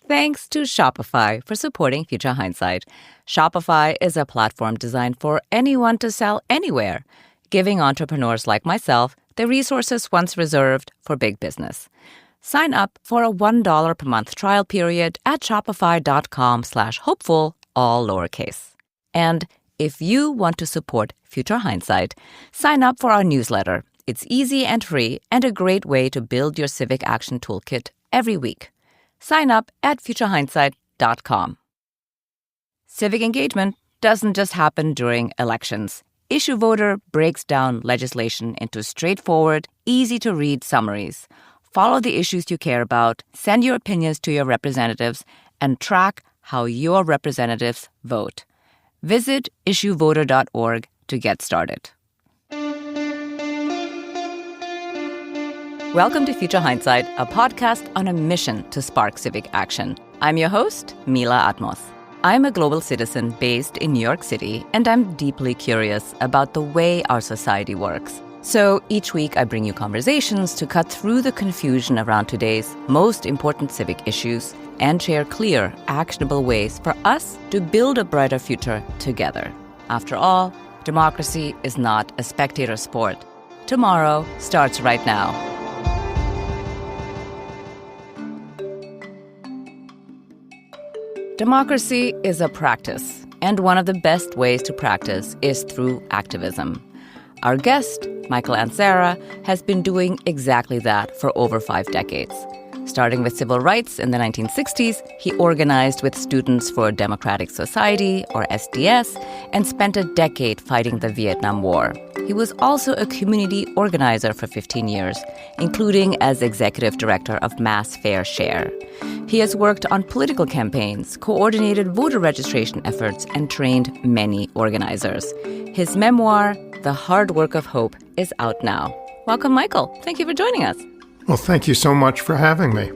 Thanks to Shopify for supporting Future Hindsight. Shopify is a platform designed for anyone to sell anywhere, giving entrepreneurs like myself the resources once reserved for big business. Sign up for a $1 per month trial period at shopify.com/hopeful, all lowercase. And if you want to support Future Hindsight, sign up for our newsletter. It's easy and free and a great way to build your Civic Action Toolkit every week. Sign up at futurehindsight.com. Civic engagement doesn't just happen during elections. Issue Voter breaks down legislation into straightforward, easy-to-read summaries. Follow the issues you care about, send your opinions to your representatives, and track how your representatives vote. Visit issuevoter.org to get started. Welcome to Future Hindsight, a podcast on a mission to spark civic action. I'm your host, Mila Atmos. I'm a global citizen based in New York City, and I'm deeply curious about the way our society works. So each week I bring you conversations to cut through the confusion around today's most important civic issues and share clear, actionable ways for us to build a brighter future together. After all, democracy is not a spectator sport. Tomorrow starts right now. Democracy is a practice, and one of the best ways to practice is through activism. Our guest, Michael Ansara, has been doing exactly that for over 5 decades. Starting with civil rights in the 1960s, he organized with Students for Democratic Society, or SDS, and spent a decade fighting the Vietnam War. He was also a community organizer for 15 years, including as executive director of Mass Fair Share. He has worked on political campaigns, coordinated voter registration efforts, and trained many organizers. His memoir, The Hard Work of Hope, is out now. Welcome, Michael. Thank you for joining us. Well, thank you so much for having me.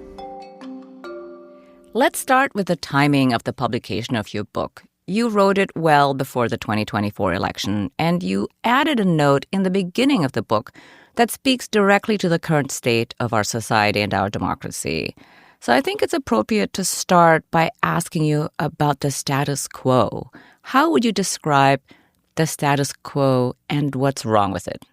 Let's start with the timing of the publication of your book. You wrote it well before the 2024 election, and you added a note in the beginning of the book that speaks directly to the current state of our society and our democracy. So I think it's appropriate to start by asking you about the status quo. How would you describe the status quo and what's wrong with it?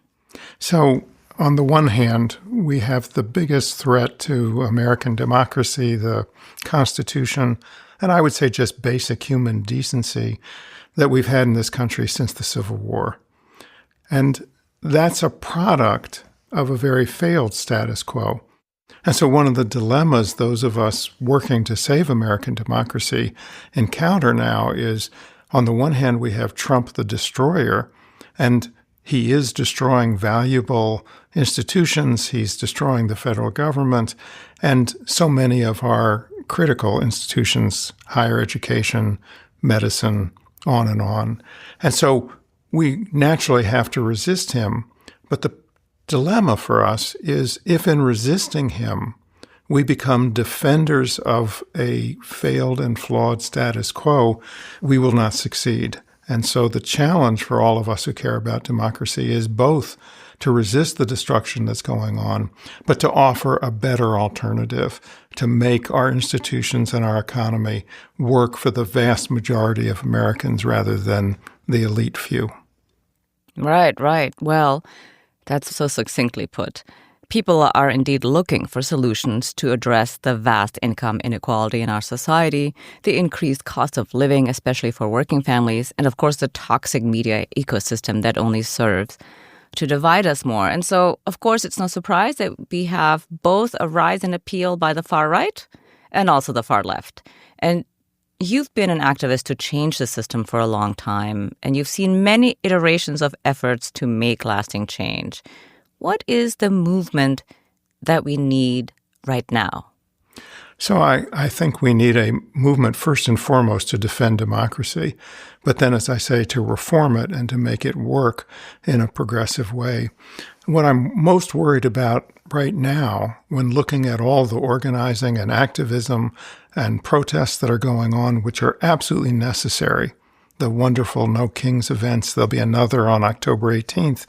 So, on the one hand, we have the biggest threat to American democracy, the Constitution, and I would say just basic human decency that we've had in this country since the Civil War. And that's a product of a very failed status quo. And so one of the dilemmas those of us working to save American democracy encounter now is, on the one hand, we have Trump the destroyer, and he is destroying valuable institutions. He's destroying the federal government and so many of our critical institutions, higher education, medicine, on and on. And so we naturally have to resist him. But the dilemma for us is if in resisting him, we become defenders of a failed and flawed status quo, we will not succeed. And so the challenge for all of us who care about democracy is both to resist the destruction that's going on, but to offer a better alternative, to make our institutions and our economy work for the vast majority of Americans rather than the elite few. Right. Well, that's so succinctly put. People are indeed looking for solutions to address the vast income inequality in our society, the increased cost of living, especially for working families, and of course the toxic media ecosystem that only serves to divide us more. And so, of course, it's no surprise that we have both a rise in appeal by the far right and also the far left. And you've been an activist to change the system for a long time, and you've seen many iterations of efforts to make lasting change. What is the movement that we need right now? So I think we need a movement first and foremost to defend democracy, but then, as I say, to reform it and to make it work in a progressive way. What I'm most worried about right now, when looking at all the organizing and activism and protests that are going on, which are absolutely necessary, the wonderful No Kings events, there'll be another on October 18th.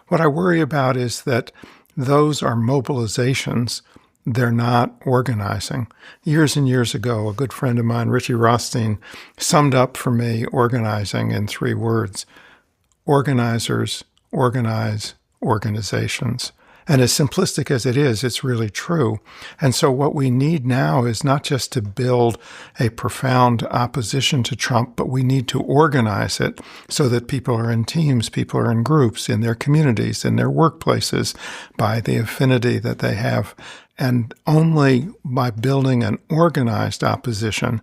What I worry about is that those are mobilizations they're not organizing. Years and years ago, a good friend of mine, Richie Rothstein, summed up for me organizing in 3 words: organizers organize organizations. And as simplistic as it is, it's really true. And so what we need now is not just to build a profound opposition to Trump, but we need to organize it so that people are in teams, people are in groups, in their communities, in their workplaces, by the affinity that they have. And only by building an organized opposition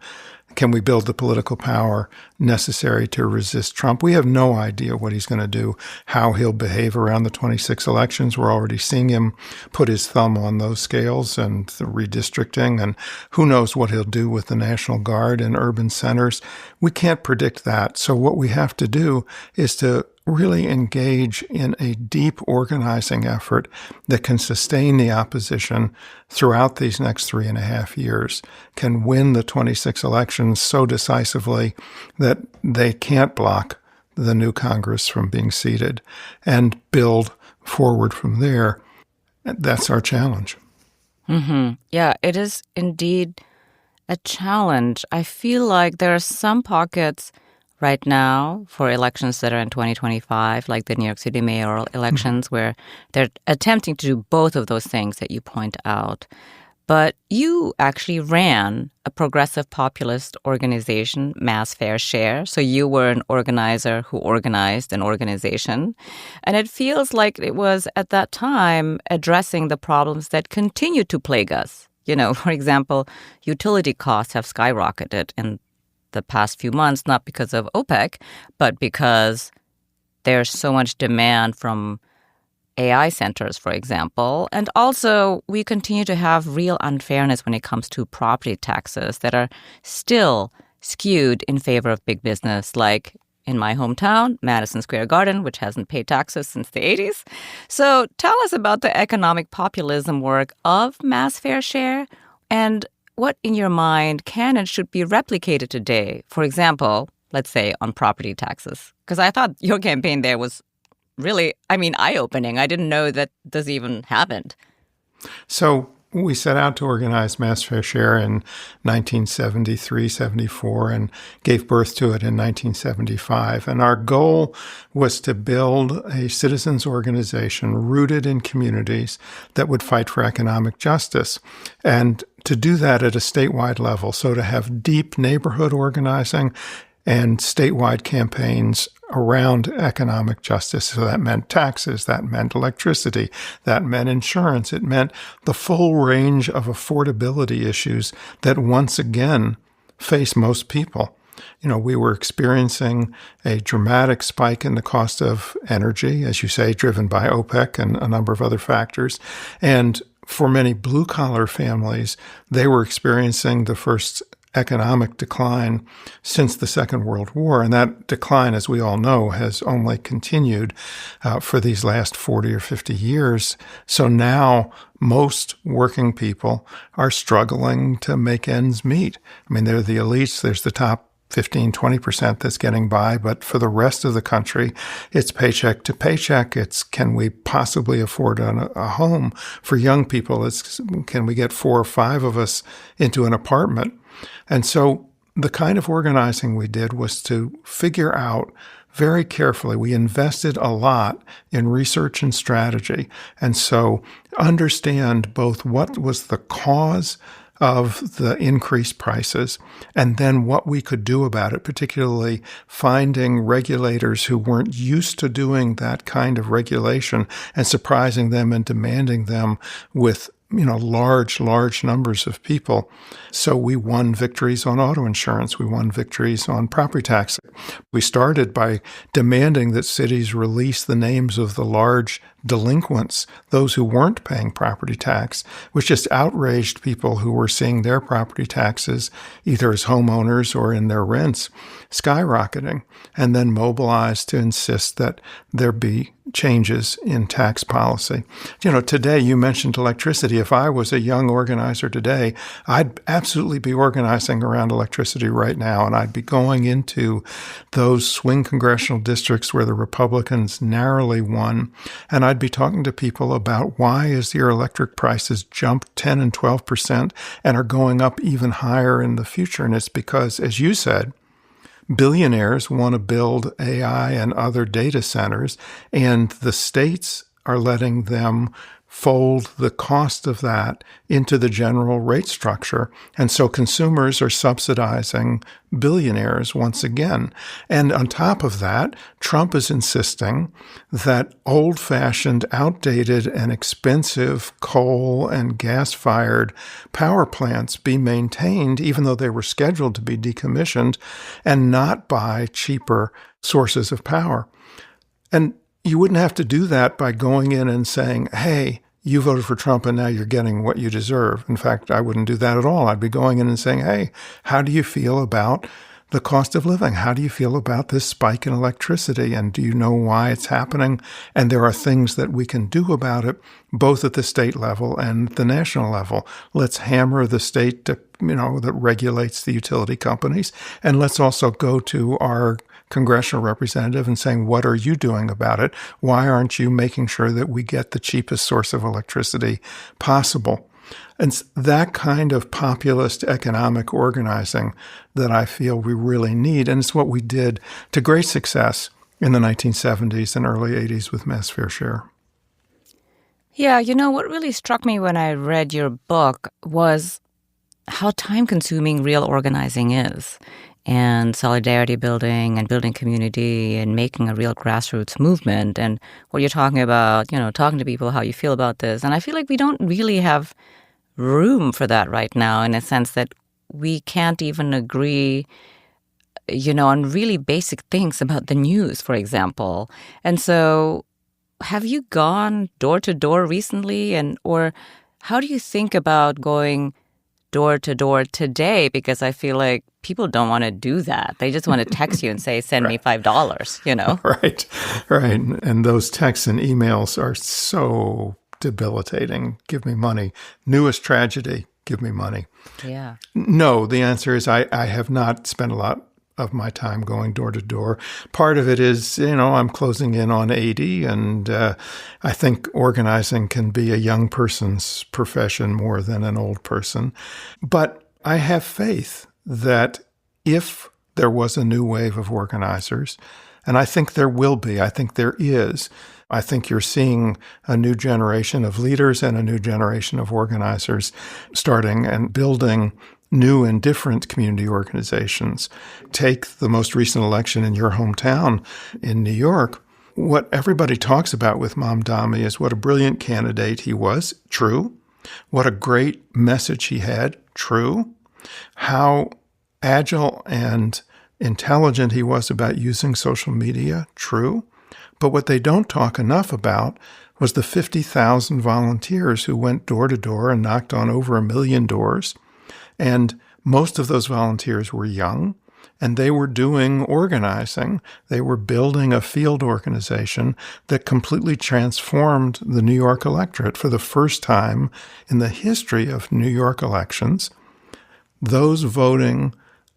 can we build the political power necessary to resist Trump. We have no idea what he's going to do, how he'll behave around the 26 elections. We're already seeing him put his thumb on those scales and the redistricting, and who knows what he'll do with the National Guard in urban centers. We can't predict that. So what we have to do is to really engage in a deep organizing effort that can sustain the opposition throughout these next 3.5 years, can win the 26 elections so decisively that they can't block the new Congress from being seated, and build forward from there. That's our challenge. Mm-hmm. Yeah, it is indeed a challenge. I feel like there are some pockets right now for elections that are in 2025, like the New York City mayoral elections, where they're attempting to do both of those things that you point out. But you actually ran a progressive populist organization, Mass Fair Share. So you were an organizer who organized an organization. And it feels like it was at that time addressing the problems that continue to plague us. You know, for example, utility costs have skyrocketed in the past few months, not because of OPEC, but because there's so much demand from AI centers, for example. And also, we continue to have real unfairness when it comes to property taxes that are still skewed in favor of big business, like in my hometown, Madison Square Garden, which hasn't paid taxes since the 80s. So tell us about the economic populism work of Mass Fair Share, and what, in your mind, can and should be replicated today? For example, let's say on property taxes. Because I thought your campaign there was really, eye-opening. I didn't know that this even happened. So we set out to organize Mass Fair Share in 1973, 74, and gave birth to it in 1975. And our goal was to build a citizens organization rooted in communities that would fight for economic justice, and to do that at a statewide level. So to have deep neighborhood organizing and statewide campaigns around economic justice. So that meant taxes, that meant electricity, that meant insurance. It meant the full range of affordability issues that once again face most people. You know, we were experiencing a dramatic spike in the cost of energy, as you say, driven by OPEC and a number of other factors. And for many blue-collar families, they were experiencing the first economic decline since the Second World War. And that decline, as we all know, has only continued for these last 40 or 50 years. So now most working people are struggling to make ends meet. I mean, they're the elites. There's the top 15, 20% that's getting by. But for the rest of the country, it's paycheck to paycheck. It's, can we possibly afford a home? For young people, it's, can we get 4 or 5 of us into an apartment? And so the kind of organizing we did was to figure out very carefully. We invested a lot in research and strategy. And so understand both what was the cause of the increased prices, and then what we could do about it, particularly finding regulators who weren't used to doing that kind of regulation and surprising them and demanding them with large numbers of people. So we won victories on auto insurance. We won victories on property tax. We started by demanding that cities release the names of the large delinquents, those who weren't paying property tax, which just outraged people who were seeing their property taxes, either as homeowners or in their rents, skyrocketing, and then mobilized to insist that there be changes in tax policy. Today you mentioned electricity. If I was a young organizer today, I'd absolutely be organizing around electricity right now, and I'd be going into those swing congressional districts where the Republicans narrowly won, and I'd be talking to people about why is your electric prices jumped 10 and 12% and are going up even higher in the future. And it's because, as you said, billionaires want to build AI and other data centers, and the states are letting them fold the cost of that into the general rate structure. And so consumers are subsidizing billionaires once again. And on top of that, Trump is insisting that old-fashioned, outdated, and expensive coal and gas-fired power plants be maintained, even though they were scheduled to be decommissioned, and not buy cheaper sources of power. And you wouldn't have to do that by going in and saying, hey, you voted for Trump and now you're getting what you deserve. In fact, I wouldn't do that at all. I'd be going in and saying, hey, how do you feel about the cost of living? How do you feel about this spike in electricity? And do you know why it's happening? And there are things that we can do about it, both at the state level and the national level. Let's hammer the state that regulates the utility companies. And let's also go to our congressional representative and saying, what are you doing about it? Why aren't you making sure that we get the cheapest source of electricity possible? And it's that kind of populist economic organizing that I feel we really need. And it's what we did to great success in the 1970s and early 80s with Mass Fair Share. Yeah, what really struck me when I read your book was how time-consuming real organizing is, and solidarity building and building community and making a real grassroots movement. And what you're talking about, talking to people, how you feel about this. And I feel like we don't really have room for that right now, in a sense that we can't even agree, on really basic things about the news, for example. And so have you gone door to door recently? Or how do you think about going door to door today? Because I feel like people don't want to do that. They just want to text you and say, send me $5, Right. And those texts and emails are so debilitating. Give me money. Newest tragedy, give me money. Yeah. No, the answer is I have not spent a lot of my time going door to door. Part of it is, I'm closing in on 80, and I think organizing can be a young person's profession more than an old person. But I have faith that if there was a new wave of organizers, and I think there will be, I think there is, I think you're seeing a new generation of leaders and a new generation of organizers starting and building new and different community organizations. Take the most recent election in your hometown in New York. What everybody talks about with Mamdani is what a brilliant candidate he was, true. What a great message he had, true. How agile and intelligent he was about using social media, true. But what they don't talk enough about was the 50,000 volunteers who went door to door and knocked on over 1 million doors. And most of those volunteers were young, and they were doing organizing. They were building a field organization that completely transformed the New York electorate. For the first time in the history of New York elections, those voting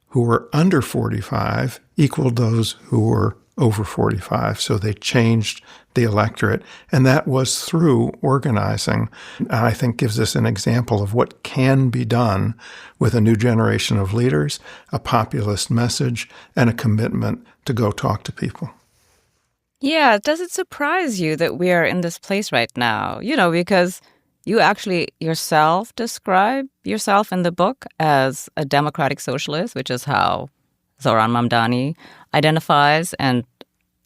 who were under 45 equaled those who were over 45. So they changed the electorate. And that was through organizing. And I think gives us an example of what can be done with a new generation of leaders, a populist message, and a commitment to go talk to people. Yeah. Does it surprise you that we are in this place right now? Because you actually yourself describe yourself in the book as a democratic socialist, which is how Zohran Mamdani identifies, and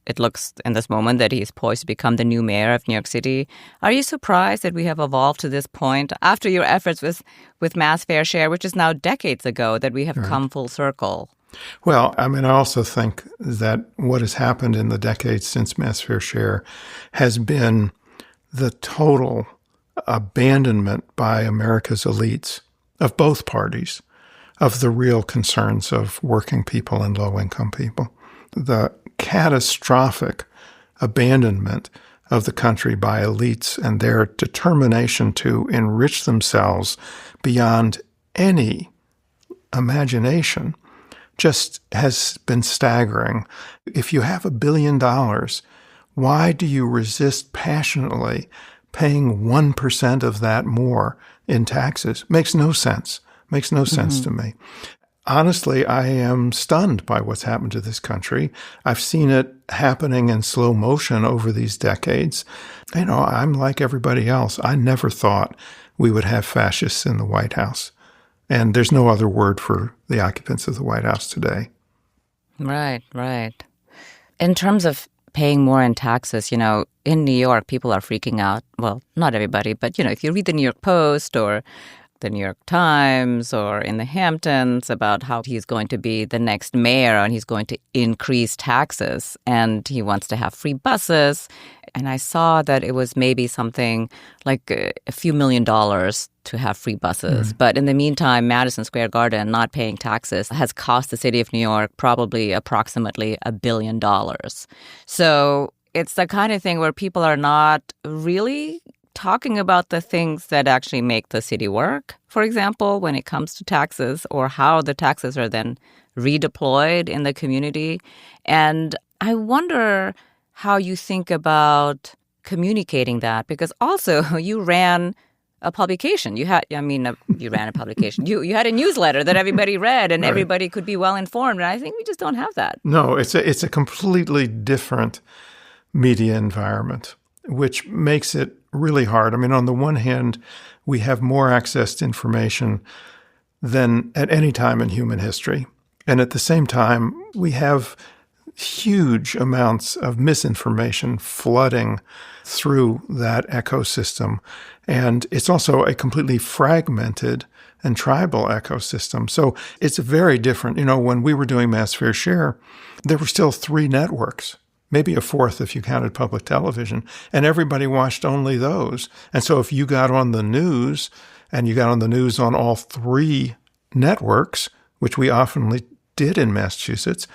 it looks in this moment that he's poised to become the new mayor of New York City. Are you surprised that we have evolved to this point after your efforts with Mass Fair Share, which is now decades ago, that we have come full circle? Well, I also think that what has happened in the decades since Mass Fair Share has been the total abandonment by America's elites of both parties of the real concerns of working people and low-income people. The catastrophic abandonment of the country by elites and their determination to enrich themselves beyond any imagination just has been staggering. If you have $1 billion, why do you resist passionately paying 1% of that more in taxes? Makes no sense. Makes no sense to me. Honestly, I am stunned by what's happened to this country. I've seen it happening in slow motion over these decades. I'm like everybody else. I never thought we would have fascists in the White House. And there's no other word for the occupants of the White House today. Right, right. In terms of paying more in taxes, in New York, people are freaking out. Well, not everybody, but, if you read the New York Post or the New York Times or in the Hamptons about how he's going to be the next mayor and he's going to increase taxes and he wants to have free buses. And I saw that it was maybe something like a few $1 million to have free buses. Mm-hmm. But in the meantime, Madison Square Garden not paying taxes has cost the city of New York probably approximately $1 billion. So it's the kind of thing where people are not really talking about the things that actually make the city work, for example, when it comes to taxes or how the taxes are then redeployed in the community. And I wonder how you think about communicating that, because also you ran a publication. You ran a publication. You had a newsletter that everybody read and everybody could be well informed. And I think we just don't have that. No, it's a completely different media environment, which makes it really hard. On the one hand, we have more access to information than at any time in human history. And at the same time, we have huge amounts of misinformation flooding through that ecosystem. And it's also a completely fragmented and tribal ecosystem. So it's very different. When we were doing Mass Fair Share, there were still 3 networks. Maybe a 4th if you counted public television, and everybody watched only those. And so if you got on the news, and you got on the news on all 3 networks, which we often did in Massachusetts,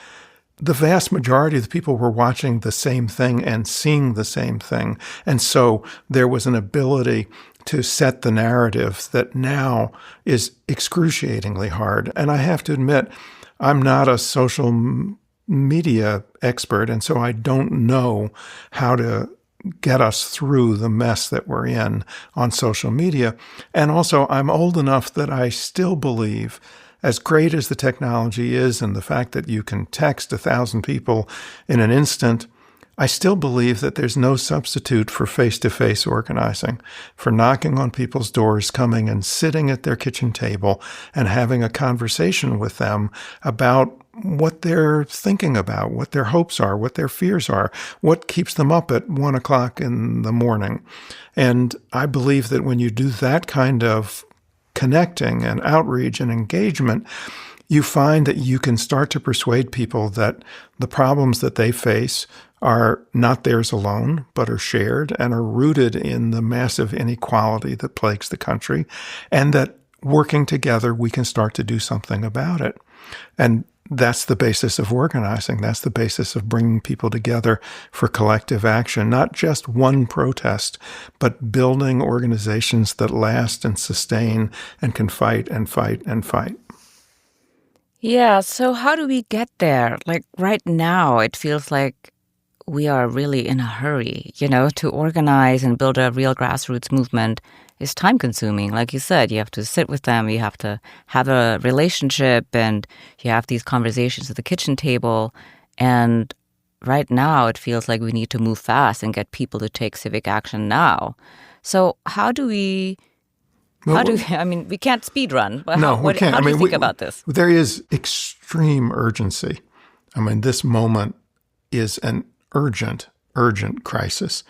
the vast majority of the people were watching the same thing and seeing the same thing. And so there was an ability to set the narrative that now is excruciatingly hard. And I have to admit, I'm not a social media expert, and so I don't know how to get us through the mess that we're in on social media. And also, I'm old enough that I still believe, as great as the technology is and the fact that you can text 1,000 people in an instant, I still believe that there's no substitute for face-to-face organizing, for knocking on people's doors, coming and sitting at their kitchen table and having a conversation with them about what they're thinking about, what their hopes are, what their fears are, what keeps them up at 1 o'clock in the morning. And I believe that when you do that kind of connecting and outreach and engagement, you find that you can start to persuade people that the problems that they face are not theirs alone, but are shared and are rooted in the massive inequality that plagues the country, and that working together, we can start to do something about it. And that's the basis of organizing. That's the basis of bringing people together for collective action, not just one protest, but building organizations that last and sustain and can fight and fight and fight. Yeah, so how do we get there? Like right now, it feels like we are really in a hurry, to organize and build a real grassroots movement is time consuming. Like you said, you have to sit with them, you have to have a relationship, and you have these conversations at the kitchen table. And right now, it feels like we need to move fast and get people to take civic action now. So how do we... we can't speed run. But no, we can't. How do you think about this? There is extreme urgency. This moment is an urgent crisis.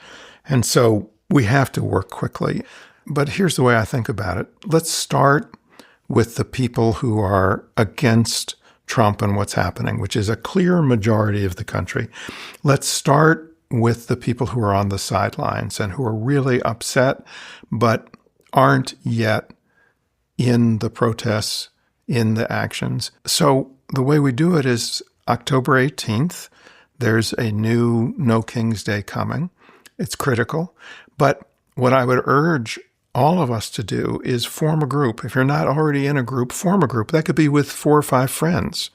And so we have to work quickly. But here's the way I think about it. Let's start with the people who are against Trump and what's happening, which is a clear majority of the country. Let's start with the people who are on the sidelines and who are really upset, but aren't yet in the protests, in the actions. So the way we do it is October 18th, there's a new No King's Day coming. It's critical. But what I would urge all of us to do is form a group. If you're not already in a group, form a group. That could be with 4 or 5 friends.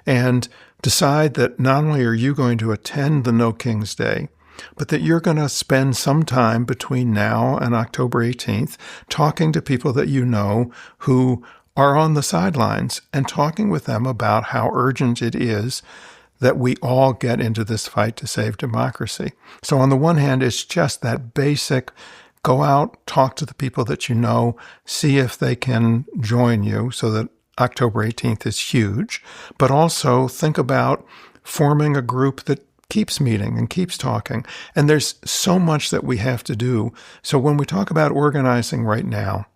And decide that not only are you going to attend the No King's Day, but that you're going to spend some time between now and October 18th talking to people that you know who are on the sidelines and talking with them about how urgent it is that we all get into this fight to save democracy. So on the one hand, it's just that basic go out, talk to the people that you know, see if they can join you so that October 18th is huge, but also think about forming a group that keeps meeting and keeps talking. And there's so much that we have to do. So when we talk about organizing right now,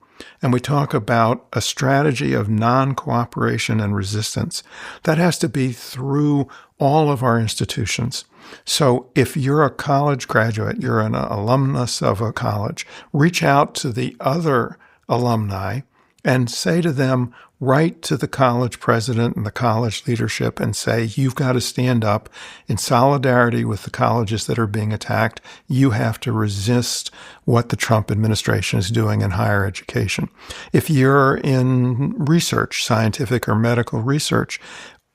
and we talk about a strategy of non-cooperation and resistance, that has to be through all of our institutions. So if you're a college graduate, you're an alumnus of a college, reach out to the other alumni and say to them, write to the college president and the college leadership and say, you've got to stand up in solidarity with the colleges that are being attacked. You have to resist what the Trump administration is doing in higher education. If you're in research, scientific or medical research,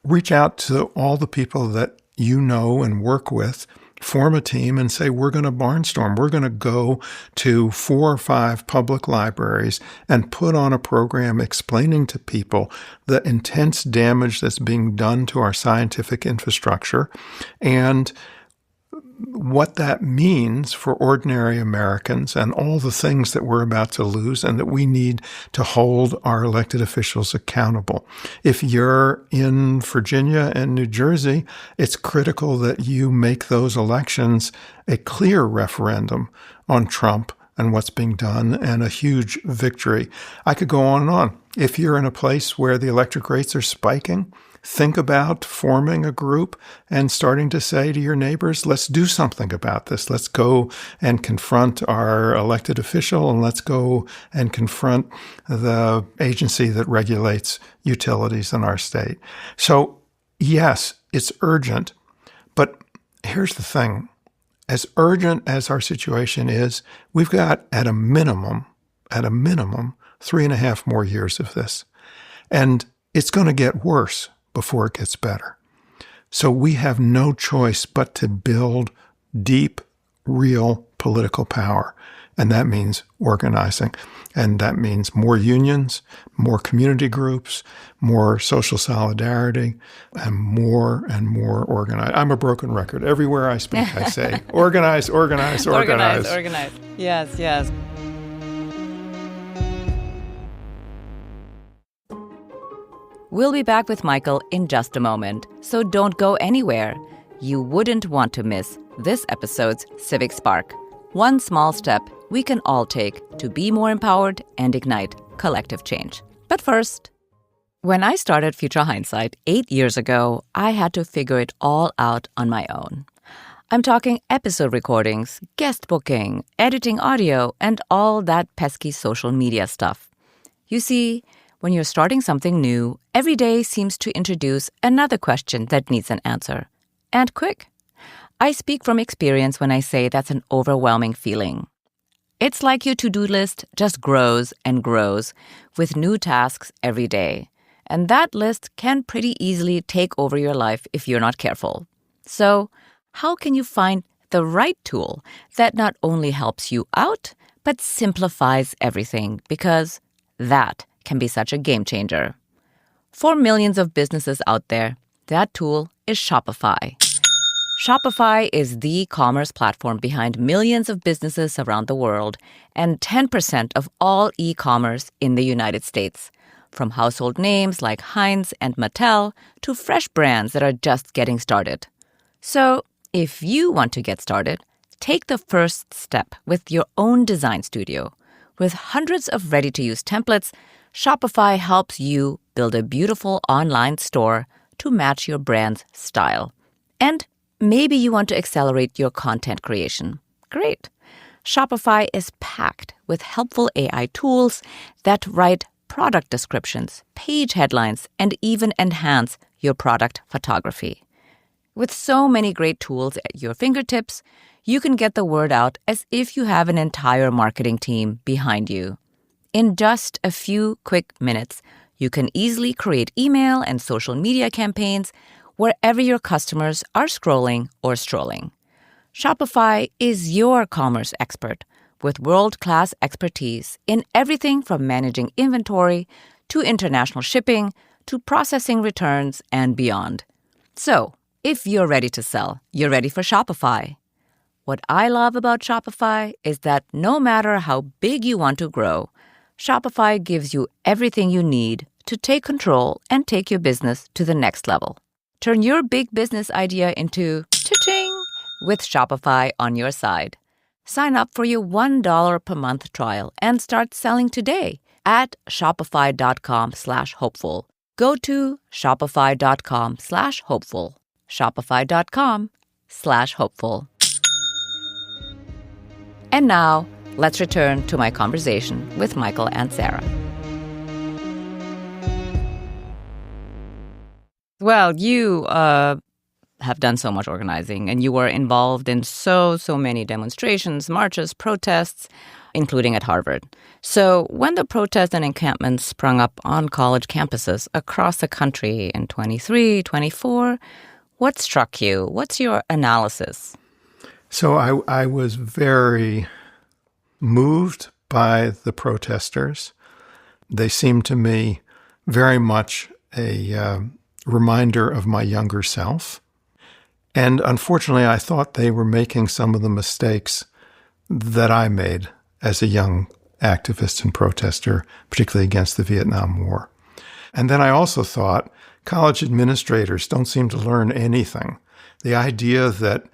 reach out to all the people that you know and work with, form a team and say, we're going to barnstorm. We're going to go to 4 or 5 public libraries and put on a program explaining to people the intense damage that's being done to our scientific infrastructure and what that means for ordinary Americans and all the things that we're about to lose and that we need to hold our elected officials accountable. If you're in Virginia and New Jersey, it's critical that you make those elections a clear referendum on Trump and what's being done and a huge victory. I could go on and on. If you're in a place where the electric rates are spiking, think about forming a group and starting to say to your neighbors, let's do something about this. Let's go and confront our elected official and let's go and confront the agency that regulates utilities in our state. So yes, it's urgent, but here's the thing. As urgent as our situation is, we've got at a minimum, 3.5 more years of this. And it's going to get worse before it gets better. So we have no choice but to build deep, real political power. And that means organizing. And that means more unions, more community groups, more social solidarity, and more organize. I'm a broken record. Everywhere I speak, I say, organize, organize, organize. Organize. Yes, yes. We'll be back with Michael in just a moment, so don't go anywhere. You wouldn't want to miss this episode's Civic Spark. One small step we can all take to be more empowered and ignite collective change. But first, when I started Future Hindsight 8 years ago, I had to figure it all out on my own. I'm talking episode recordings, guest booking, editing audio, and all that pesky social media stuff. You see, when you're starting something new, every day seems to introduce another question that needs an answer. And quick. I speak from experience when I say that's an overwhelming feeling. It's like your to-do list just grows and grows with new tasks every day. And that list can pretty easily take over your life if you're not careful. So, how can you find the right tool that not only helps you out, but simplifies everything? Because that can be such a game changer. For millions of businesses out there, that tool is Shopify. Shopify is the commerce platform behind millions of businesses around the world and 10% of all e-commerce in the United States. From household names like Heinz and Mattel to fresh brands that are just getting started. So, if you want to get started, take the first step with your own design studio. With hundreds of ready-to-use templates, Shopify helps you build a beautiful online store to match your brand's style. And maybe you want to accelerate your content creation. Great. Shopify is packed with helpful AI tools that write product descriptions, page headlines, and even enhance your product photography. With so many great tools at your fingertips, you can get the word out as if you have an entire marketing team behind you. In just a few quick minutes, you can easily create email and social media campaigns wherever your customers are scrolling or strolling. Shopify is your commerce expert with world-class expertise in everything from managing inventory to international shipping to processing returns and beyond. So, if you're ready to sell, you're ready for Shopify. What I love about Shopify is that no matter how big you want to grow, Shopify gives you everything you need to take control and take your business to the next level. Turn your big business idea into cha-ching with Shopify on your side. Sign up for your $1 per month trial and start selling today at shopify.com/hopeful. Go to shopify.com/hopeful. Shopify.com/hopeful. And now, let's return to my conversation with Michael Ansara. Well, you have done so much organizing, and you were involved in so many demonstrations, marches, protests, including at Harvard. So when the protests and encampments sprung up on college campuses across the country in 23, 24, what struck you? What's your analysis? So I was very moved by the protesters. They seemed to me very much a reminder of my younger self. And unfortunately, I thought they were making some of the mistakes that I made as a young activist and protester, particularly against the Vietnam War. And then I also thought college administrators don't seem to learn anything. The idea that,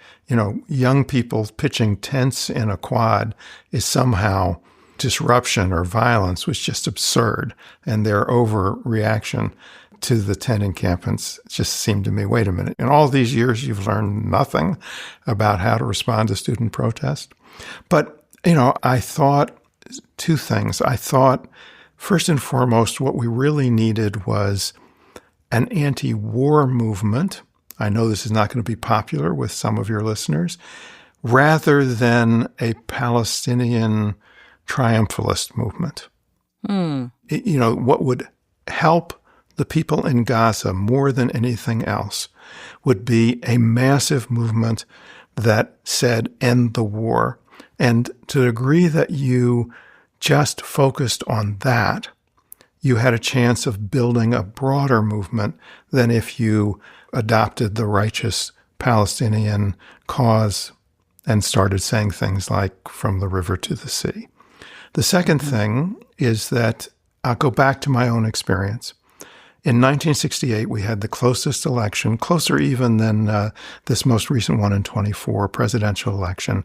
young people pitching tents in a quad is somehow disruption or violence was just absurd. And their overreaction to the tent encampments just seemed to me, wait a minute, in all these years you've learned nothing about how to respond to student protest? But, I thought two things. I thought, first and foremost, what we really needed was an anti-war movement. I know this is not going to be popular with some of your listeners, rather than a Palestinian triumphalist movement. What would help the people in Gaza more than anything else would be a massive movement that said, end the war. And to the degree that you just focused on that, you had a chance of building a broader movement than if you adopted the righteous Palestinian cause and started saying things like from the river to the sea. The second thing is that I'll go back to my own experience. In 1968, we had the closest election, closer even than this most recent one in 24, presidential election,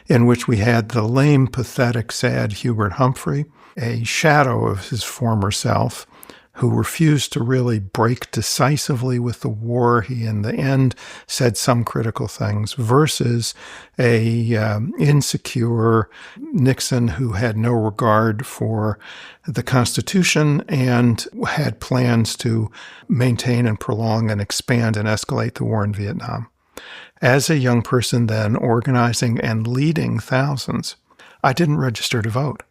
in which we had the lame, pathetic, sad Hubert Humphrey, a shadow of his former self, who refused to really break decisively with the war. He, in the end, said some critical things, versus a insecure Nixon who had no regard for the Constitution and had plans to maintain and prolong and expand and escalate the war in Vietnam. As a young person then, organizing and leading thousands, I didn't register to vote.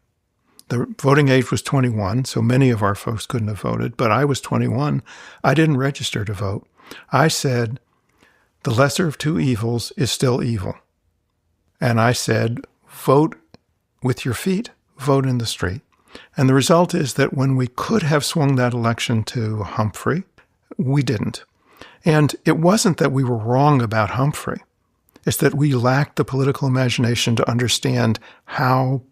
The voting age was 21, so many of our folks couldn't have voted, but I was 21. I didn't register to vote. I said, the lesser of two evils is still evil. And I said, vote with your feet, vote in the street. And the result is that when we could have swung that election to Humphrey, we didn't. And it wasn't that we were wrong about Humphrey. It's that we lacked the political imagination to understand how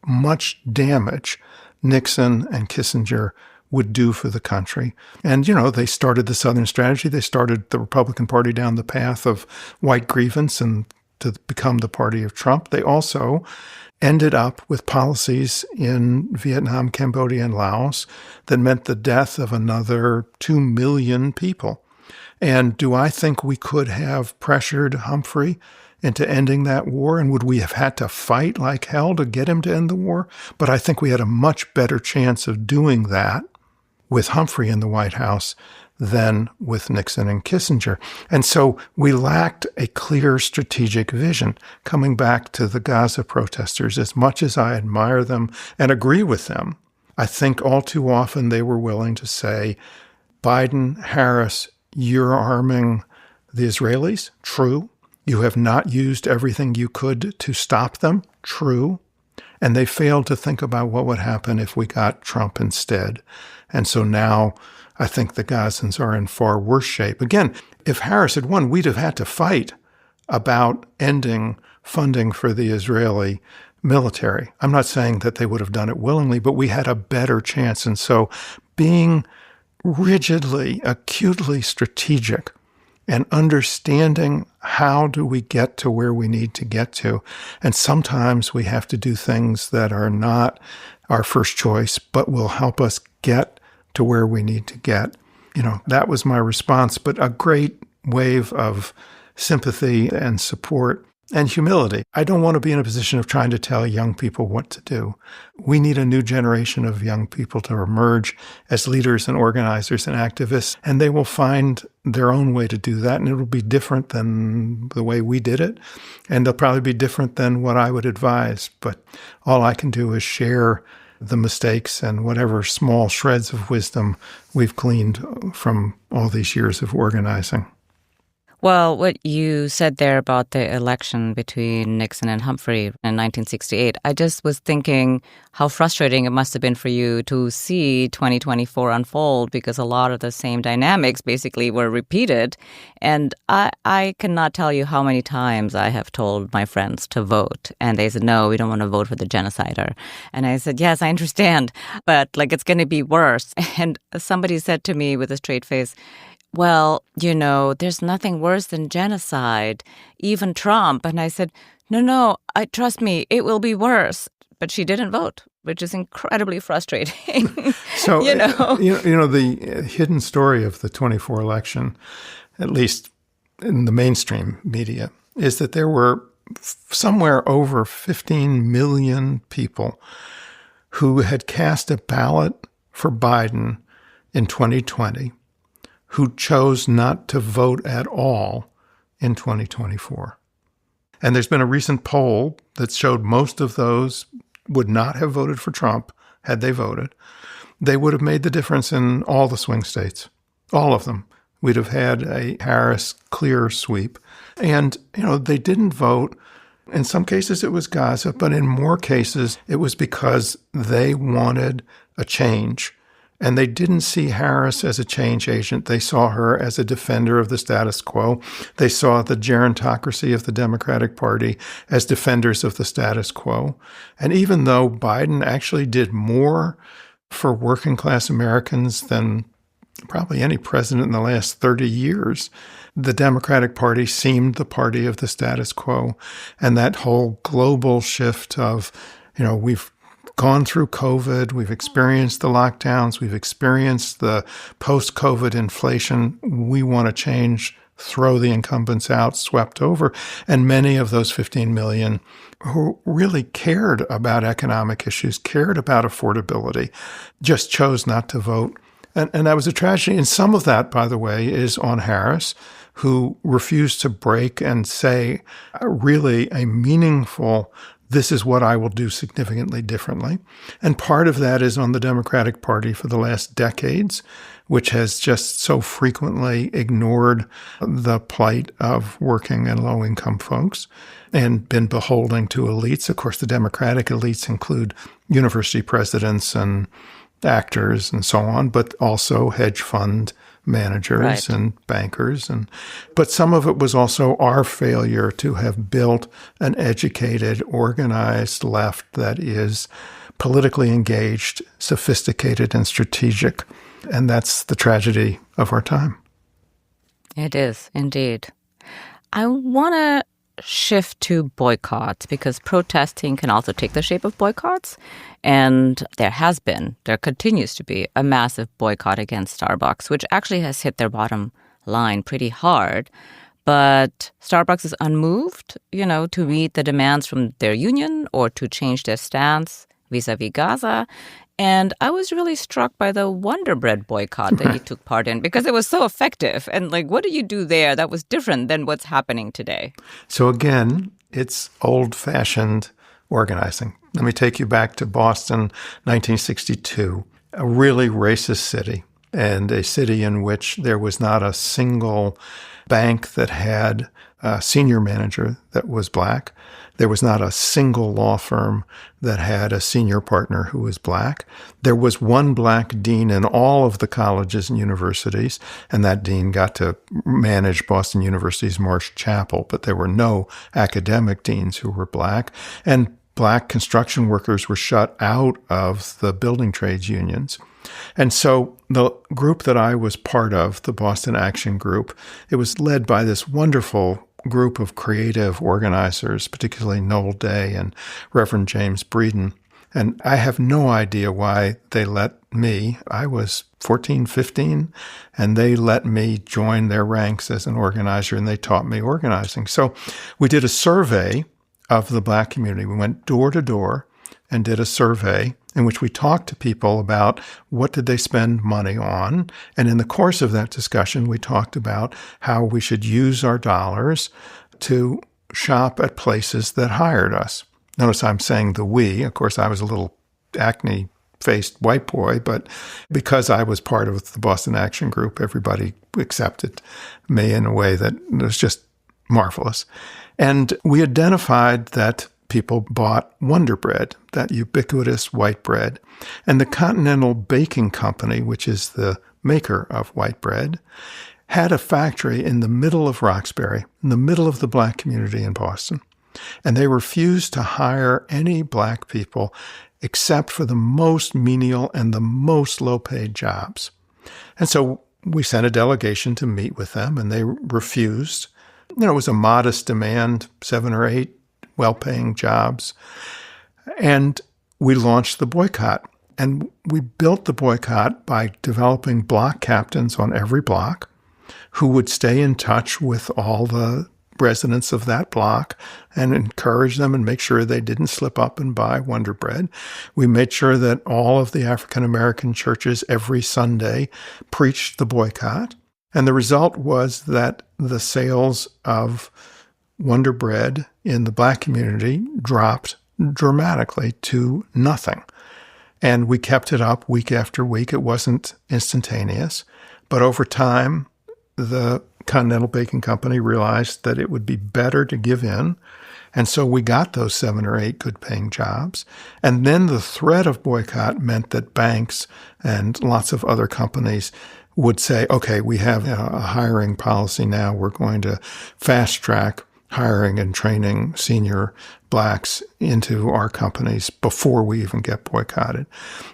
much damage Nixon and Kissinger would do for the country. And, they started the Southern strategy. They started the Republican Party down the path of white grievance and to become the party of Trump. They also ended up with policies in Vietnam, Cambodia, and Laos that meant the death of another 2 million people. And do I think we could have pressured Humphrey into ending that war? And would we have had to fight like hell to get him to end the war? But I think we had a much better chance of doing that with Humphrey in the White House than with Nixon and Kissinger. And so we lacked a clear strategic vision. Coming back to the Gaza protesters, as much as I admire them and agree with them, I think all too often they were willing to say, Biden, Harris, you're arming the Israelis. True. You have not used everything you could to stop them. True. And they failed to think about what would happen if we got Trump instead. And so now I think the Gazans are in far worse shape. Again, if Harris had won, we'd have had to fight about ending funding for the Israeli military. I'm not saying that they would have done it willingly, but we had a better chance. And so being rigidly, acutely strategic and understanding how do we get to where we need to get to. And sometimes we have to do things that are not our first choice, but will help us get to where we need to get. That was my response, but a great wave of sympathy and support and humility. I don't want to be in a position of trying to tell young people what to do. We need a new generation of young people to emerge as leaders and organizers and activists, and they will find their own way to do that, and it will be different than the way we did it, and they'll probably be different than what I would advise. But all I can do is share the mistakes and whatever small shreds of wisdom we've gleaned from all these years of organizing. Well, what you said there about the election between Nixon and Humphrey in 1968, I just was thinking how frustrating it must have been for you to see 2024 unfold, because a lot of the same dynamics basically were repeated. And I cannot tell you how many times I have told my friends to vote. And they said, no, we don't want to vote for the genocider. And I said, yes, I understand, but it's going to be worse. And somebody said to me with a straight face, well, there's nothing worse than genocide, even Trump. And I said, no, trust me, it will be worse. But she didn't vote, which is incredibly frustrating. So, the hidden story of the 24 election, at least in the mainstream media, is that there were somewhere over 15 million people who had cast a ballot for Biden in 2020 who chose not to vote at all in 2024. And there's been a recent poll that showed most of those would not have voted for Trump had they voted. They would have made the difference in all the swing states, all of them. We'd have had a Harris clear sweep. And, they didn't vote. In some cases, it was Gaza, but in more cases, it was because they wanted a change. And they didn't see Harris as a change agent. They saw her as a defender of the status quo. They saw the gerontocracy of the Democratic Party as defenders of the status quo. And even though Biden actually did more for working class Americans than probably any president in the last 30 years, the Democratic Party seemed the party of the status quo. And that whole global shift of, we've gone through COVID, we've experienced the lockdowns, we've experienced the post-COVID inflation. We want to change, throw the incumbents out, swept over. And many of those 15 million who really cared about economic issues, cared about affordability, just chose not to vote. And that was a tragedy. And some of that, by the way, is on Harris, who refused to break and say really a meaningful, this is what I will do significantly differently. And part of that is on the Democratic Party for the last decades, which has just so frequently ignored the plight of working and low-income folks and been beholden to elites. Of course, the Democratic elites include university presidents and actors and so on, but also hedge fund managers and bankers. But some of it was also our failure to have built an educated, organized left that is politically engaged, sophisticated, and strategic. And that's the tragedy of our time. It is, indeed. I want to shift to boycotts, because protesting can also take the shape of boycotts. And there continues to be a massive boycott against Starbucks, which actually has hit their bottom line pretty hard. But Starbucks is unmoved, to meet the demands from their union or to change their stance vis-a-vis Gaza. And I was really struck by the Wonder Bread boycott that you took part in, because it was so effective. And what do you do there that was different than what's happening today? So again, it's old-fashioned organizing. Let me take you back to Boston, 1962, a really racist city, and a city in which there was not a single bank that had senior manager that was black. There was not a single law firm that had a senior partner who was black. There was one black dean in all of the colleges and universities, and that dean got to manage Boston University's Marsh Chapel, but there were no academic deans who were black. And black construction workers were shut out of the building trades unions. And so the group that I was part of, the Boston Action Group, it was led by this wonderful group of creative organizers, particularly Noel Day and Reverend James Breeden. And I have no idea why they let me, I was 14, 15, and they let me join their ranks as an organizer, and they taught me organizing. So we did a survey of the black community. We went door to door and did a survey in which we talked to people about what did they spend money on. And in the course of that discussion, we talked about how we should use our dollars to shop at places that hired us. Notice I'm saying the we. Of course, I was a little acne-faced white boy, but because I was part of the Boston Action Group, everybody accepted me in a way that was just marvelous. And we identified that people bought Wonder Bread, that ubiquitous white bread. And the Continental Baking Company, which is the maker of white bread, had a factory in the middle of Roxbury, in the middle of the black community in Boston. And they refused to hire any black people except for the most menial and the most low-paid jobs. And so we sent a delegation to meet with them, and they refused. It was a modest demand, 7 or 8 well-paying jobs. And we launched the boycott. And we built the boycott by developing block captains on every block who would stay in touch with all the residents of that block and encourage them and make sure they didn't slip up and buy Wonder Bread. We made sure that all of the African-American churches every Sunday preached the boycott. And the result was that the sales of Wonder Bread in the black community dropped dramatically to nothing. And we kept it up week after week. It wasn't instantaneous. But over time, the Continental Baking Company realized that it would be better to give in. And so we got those 7 or 8 good-paying jobs. And then the threat of boycott meant that banks and lots of other companies would say, okay, we have a hiring policy now. We're going to fast-track hiring and training senior blacks into our companies before we even get boycotted.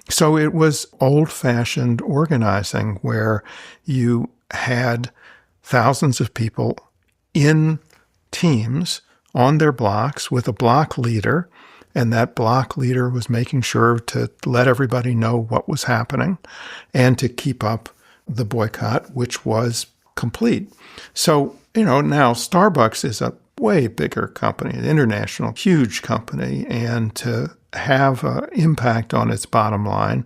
So it was old-fashioned organizing where you had thousands of people in teams on their blocks with a block leader, and that block leader was making sure to let everybody know what was happening and to keep up the boycott, which was complete. So, now Starbucks is a way bigger company, an international, huge company, and to have an impact on its bottom line,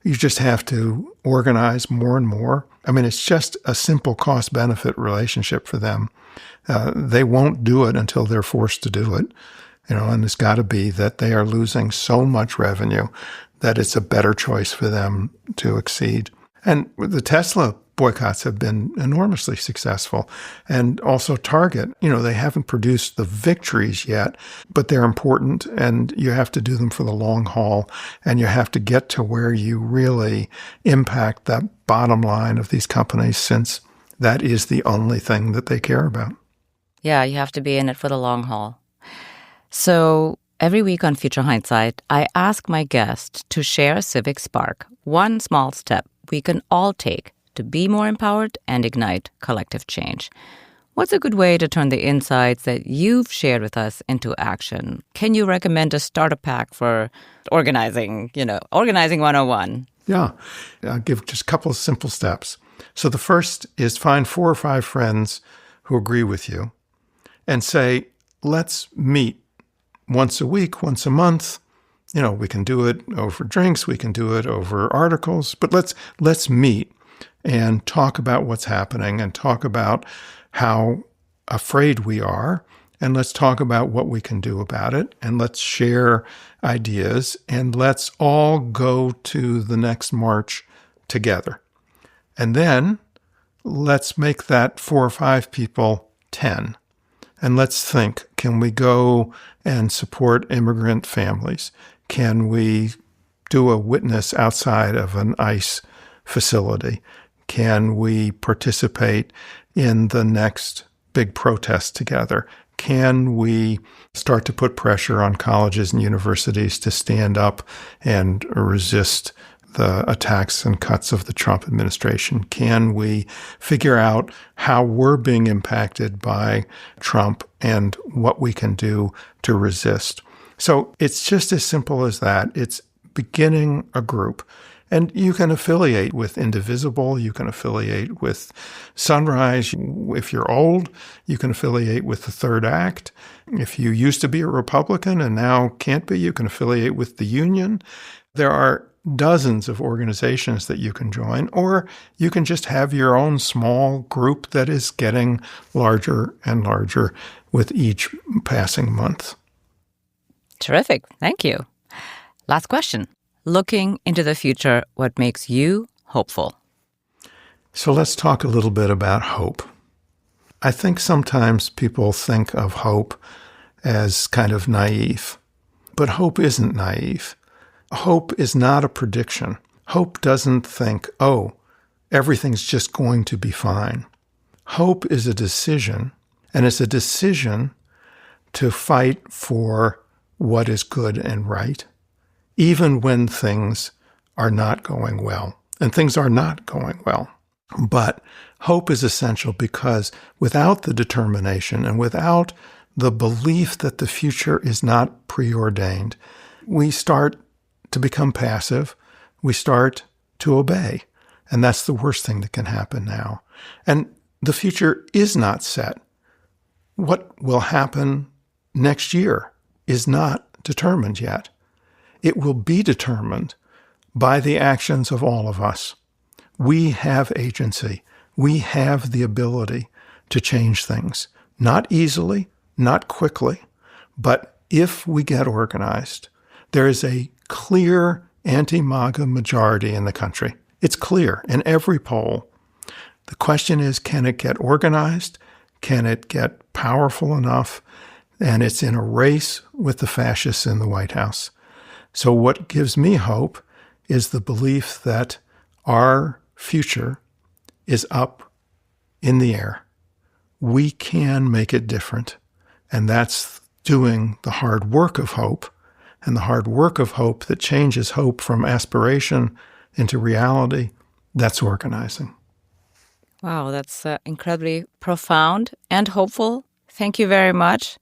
you just have to organize more and more. I mean, it's just a simple cost-benefit relationship for them. They won't do it until they're forced to do it, and it's got to be that they are losing so much revenue that it's a better choice for them to exceed. And the Tesla boycotts have been enormously successful. And also Target, they haven't produced the victories yet, but they're important, and you have to do them for the long haul, and you have to get to where you really impact that bottom line of these companies, since that is the only thing that they care about. Yeah, you have to be in it for the long haul. So every week on Future Hindsight, I ask my guest to share a civic spark, one small step we can all take to be more empowered and ignite collective change. What's a good way to turn the insights that you've shared with us into action? Can you recommend a starter pack for organizing, organizing 101? Yeah, I'll give just a couple of simple steps. So the first is find 4 or 5 friends who agree with you and say, let's meet once a week, once a month. We can do it over drinks, we can do it over articles, but let's meet and talk about what's happening and talk about how afraid we are, and let's talk about what we can do about it, and let's share ideas, and let's all go to the next march together. And then let's make that 4 or 5 people 10. And let's think, can we go and support immigrant families? Can we do a witness outside of an ICE facility? Can we participate in the next big protest together? Can we start to put pressure on colleges and universities to stand up and resist the attacks and cuts of the Trump administration? Can we figure out how we're being impacted by Trump and what we can do to resist? So it's just as simple as that. It's beginning a group. And you can affiliate with Indivisible. You can affiliate with Sunrise. If you're old, you can affiliate with the Third Act. If you used to be a Republican and now can't be, you can affiliate with the Union. There are dozens of organizations that you can join, or you can just have your own small group that is getting larger and larger with each passing month. Terrific. Thank you. Last question. Looking into the future, what makes you hopeful? So let's talk a little bit about hope. I think sometimes people think of hope as kind of naive, but hope isn't naive. Hope is not a prediction. Hope doesn't think, oh, everything's just going to be fine. Hope is a decision, and it's a decision to fight for what is good and right, even when things are not going well. And things are not going well. But hope is essential because without the determination and without the belief that the future is not preordained, we start to become passive. We start to obey. And that's the worst thing that can happen now. And the future is not set. What will happen next year is not determined yet. It will be determined by the actions of all of us. We have agency. We have the ability to change things. Not easily, not quickly, but if we get organized, there is a clear anti-MAGA majority in the country. It's clear in every poll. The question is, can it get organized? Can it get powerful enough? And it's in a race with the fascists in the White House. So what gives me hope is the belief that our future is up in the air. We can make it different. And that's doing the hard work of hope, and the hard work of hope that changes hope from aspiration into reality. That's organizing. Wow, that's incredibly profound and hopeful. Thank you very much.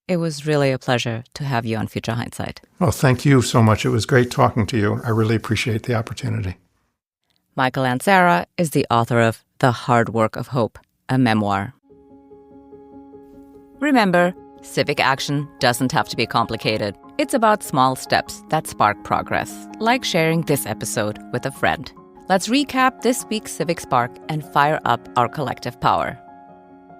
It was really a pleasure to have you on Future Hindsight. Well, thank you so much. It was great talking to you. I really appreciate the opportunity. Michael Ansara is the author of The Hard Work of Hope, a memoir. Remember, civic action doesn't have to be complicated. It's about small steps that spark progress, like sharing this episode with a friend. Let's recap this week's Civic Spark and fire up our collective power.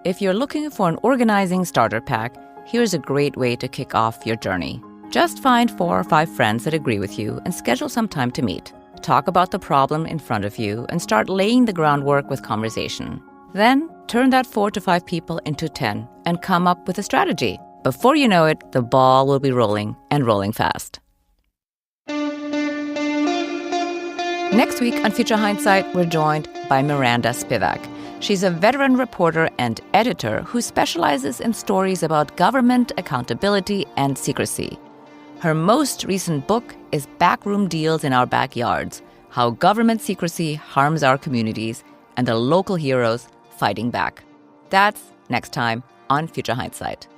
If you're looking for an organizing starter pack, here's a great way to kick off your journey. Just find 4 or 5 friends that agree with you and schedule some time to meet. Talk about the problem in front of you and start laying the groundwork with conversation. Then, turn that 4 to 5 people into 10 and come up with a strategy. Before you know it, the ball will be rolling and rolling fast. Next week on Future Hindsight, we're joined by Miranda Spivak. She's a veteran reporter and editor who specializes in stories about government accountability and secrecy. Her most recent book is Backroom Deals in Our Backyards: How Government Secrecy Harms Our Communities and the Local Heroes Fighting Back. That's next time on Future Hindsight.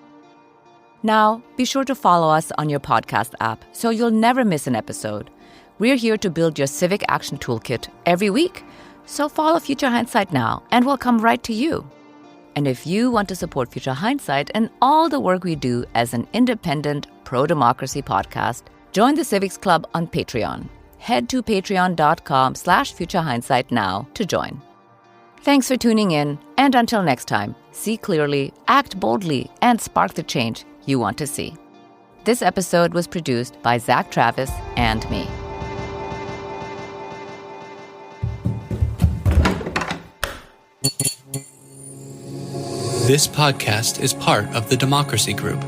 Now, be sure to follow us on your podcast app so you'll never miss an episode. We're here to build your civic action toolkit every week. So follow Future Hindsight now, and we'll come right to you. And if you want to support Future Hindsight and all the work we do as an independent, pro-democracy podcast, join the Civics Club on Patreon. Head to patreon.com/Future Hindsight now to join. Thanks for tuning in, and until next time, see clearly, act boldly, and spark the change you want to see. This episode was produced by Zack Travis and me. This podcast is part of the Democracy Group,